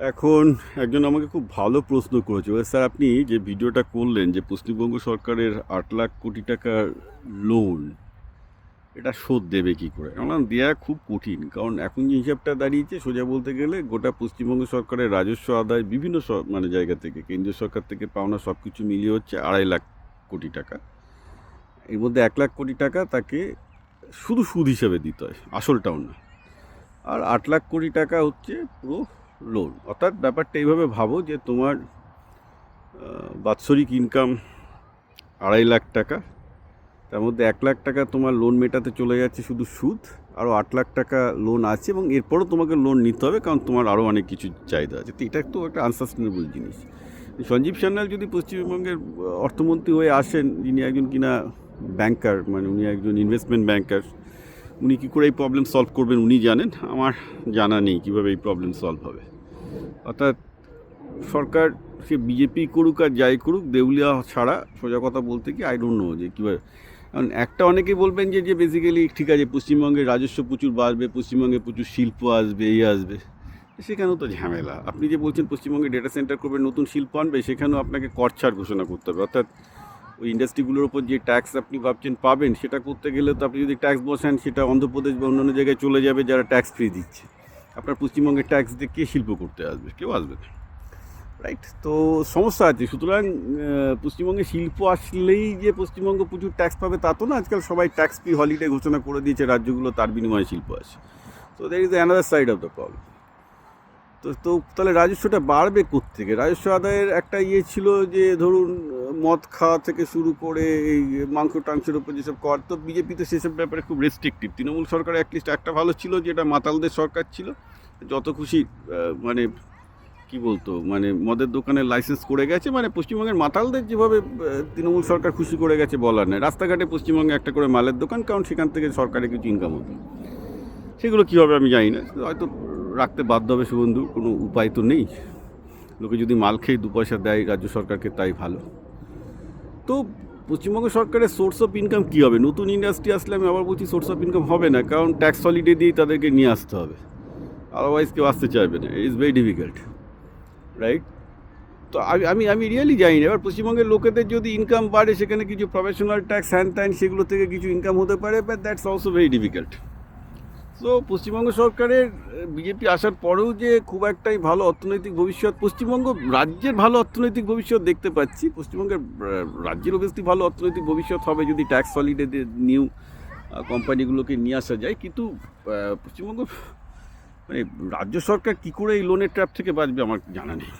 এখন একজন আমাকে খুব ভালো প্রশ্ন করেছে, বলে, স্যার আপনি যে ভিডিওটা করলেন যে পশ্চিমবঙ্গ সরকারের 8 লাখ কোটি টাকার লোন, এটা শোধ দেবে কি করে? আমার দেওয়া খুব কঠিন, কারণ এখন যে হিসাবটা দাঁড়িয়েছে সোজা বলতে গেলে গোটা পশ্চিমবঙ্গ সরকারের রাজস্ব আদায় বিভিন্ন মানে জায়গা থেকে, কেন্দ্রীয় সরকার থেকে পাওনা সব কিছু মিলিয়ে হচ্ছে 2.5 লাখ কোটি টাকা। এর মধ্যে 1 লাখ কোটি টাকা তাকে শুধু সুদ হিসেবে দিতে হয়, আসলটাও না। আর 8 লাখ কোটি টাকা হচ্ছে পুরো লোন। অর্থাৎ ব্যাপারটা এইভাবে ভাবো যে তোমার বাৎসরিক ইনকাম 2.5 লাখ টাকা, তার মধ্যে 1 লাখ টাকা তোমার লোন মেটাতে চলে যাচ্ছে শুধু সুদ, আরও 8 লাখ টাকা লোন আছে, এবং এরপরও তোমাকে লোন নিতে হবে কারণ তোমার আরও অনেক কিছু চাহিদা আছে। তো এটা তো একটা আনসাস্টেনেবল জিনিস। সঞ্জীব সান্যাল যদি পশ্চিমবঙ্গের অর্থমন্ত্রী হয়ে আসেন, যিনি একজন কিনা ব্যাংকার, মানে উনি একজন ইনভেস্টমেন্ট ব্যাংকার, উনি কী করে এই প্রবলেম সলভ করবেন উনি জানেন, আমার জানা নেই কীভাবে এই প্রবলেম সলভ হবে। অর্থাৎ সরকার, সে বিজেপি করুক আর যাই করুক, দেউলিয়া ছাড়া সোজা কথা বলতে কি আই ডোন্ট নো যে কীভাবে। কারণ একটা অনেকেই বলবেন যে বেসিক্যালি ঠিক আছে, পশ্চিমবঙ্গের রাজস্ব প্রচুর বাড়বে, পশ্চিমবঙ্গে প্রচুর শিল্প আসবে, এই আসবে, সেখানেও তো ঝামেলা। আপনি যে বলছেন পশ্চিমবঙ্গে ডেটা সেন্টার করবে, নতুন শিল্প আনবে, সেখানেও আপনাকে কর ছাড় ঘোষণা করতে হবে। অর্থাৎ ওই ইন্ডাস্ট্রিগুলোর ওপর যে ট্যাক্স আপনি ভাবছেন পাবেন, সেটা করতে গেলে তো আপনি যদি ট্যাক্স বসান, সেটা অন্ধ্রপ্রদেশ বা অন্যান্য জায়গায় চলে যাবে যারা ট্যাক্স ফ্রি দিচ্ছে। আপনার পশ্চিমবঙ্গের ট্যাক্স দিয়ে কে শিল্প করতে আসবে? কেউ আসবে না, রাইট? তো সমস্যা আছে। সুতরাং পশ্চিমবঙ্গে শিল্প আসলেই যে পশ্চিমবঙ্গ প্রচুর ট্যাক্স পাবে তা তো না। আজকাল সবাই ট্যাক্স ফ্রি হলিডে ঘোষণা করে দিয়েছে রাজ্যগুলো, তার বিনিময়ে শিল্প আসে। তো that is another side of the problem. তো তাহলে রাজস্বটা বাড়বে কোত্থেকে? রাজস্ব আদায়ের একটা ছিল যে ধরুন মদ খাওয়া থেকে শুরু করে এই মাংস টাংসের উপর যেসব কর, তো বিজেপি তো সেসব ব্যাপারে খুব রেস্ট্রিকটিভ। তৃণমূল সরকার অ্যাটলিস্ট একটা ভালো ছিল, যে এটা মাতালদের সরকার ছিল, যত খুশি মানে কি বলতো, মানে মদের দোকানের লাইসেন্স করে গেছে, মানে পশ্চিমবঙ্গের মাতালদের যেভাবে তৃণমূল সরকার খুশি করে গেছে বলার নেই। রাস্তাঘাটে পশ্চিমবঙ্গে একটা করে মালের দোকান, কারণ সেখান থেকে সরকারের কিছু ইনকাম হতো। সেগুলো কী হবে আমি জানি না, হয়তো রাখতে বাধ্য হবে শুভেন্দু, কোনো উপায় তো নেই। লোকে যদি মাল খেয়ে 2 পয়সা দেয় রাজ্য সরকারকে, তাই ভালো। তো পশ্চিমবঙ্গ সরকারের সোর্স অফ ইনকাম কী হবে? নতুন ইন্ডাস্ট্রি আসলে আমি আবার বলছি সোর্স অফ ইনকাম হবে না, কারণ ট্যাক্স হলিডে দিয়েই তাদেরকে নিয়ে আসতে হবে, আদারওয়াইজ কেউ আসতে চাইবে না। It is very difficult, right? তো আমি রিয়েলি জানি না। এবার পশ্চিমবঙ্গের লোকেদের যদি ইনকাম বাড়ে, সেখানে কিছু প্রফেশনাল ট্যাক্স হ্যান ত্যান, সেগুলো থেকে কিছু ইনকাম হতে পারে, but that's also very difficult. তো পশ্চিমবঙ্গ সরকারের বিজেপি আসার পরেও যে খুব একটাই ভালো অর্থনৈতিক ভবিষ্যৎ, পশ্চিমবঙ্গ রাজ্যের ভালো অর্থনৈতিক ভবিষ্যৎ দেখতে পাচ্ছি। পশ্চিমবঙ্গের রাজ্যের অবশ্যই ভালো অর্থনৈতিক ভবিষ্যৎ হবে যদি ট্যাক্স হলিডে নিউ কোম্পানিগুলোকে নিয়ে আসা যায়। কিন্তু পশ্চিমবঙ্গ মানে রাজ্য সরকার কী করে এই লোনের ট্র্যাপ থেকে বাঁচবে আমার জানা নেই।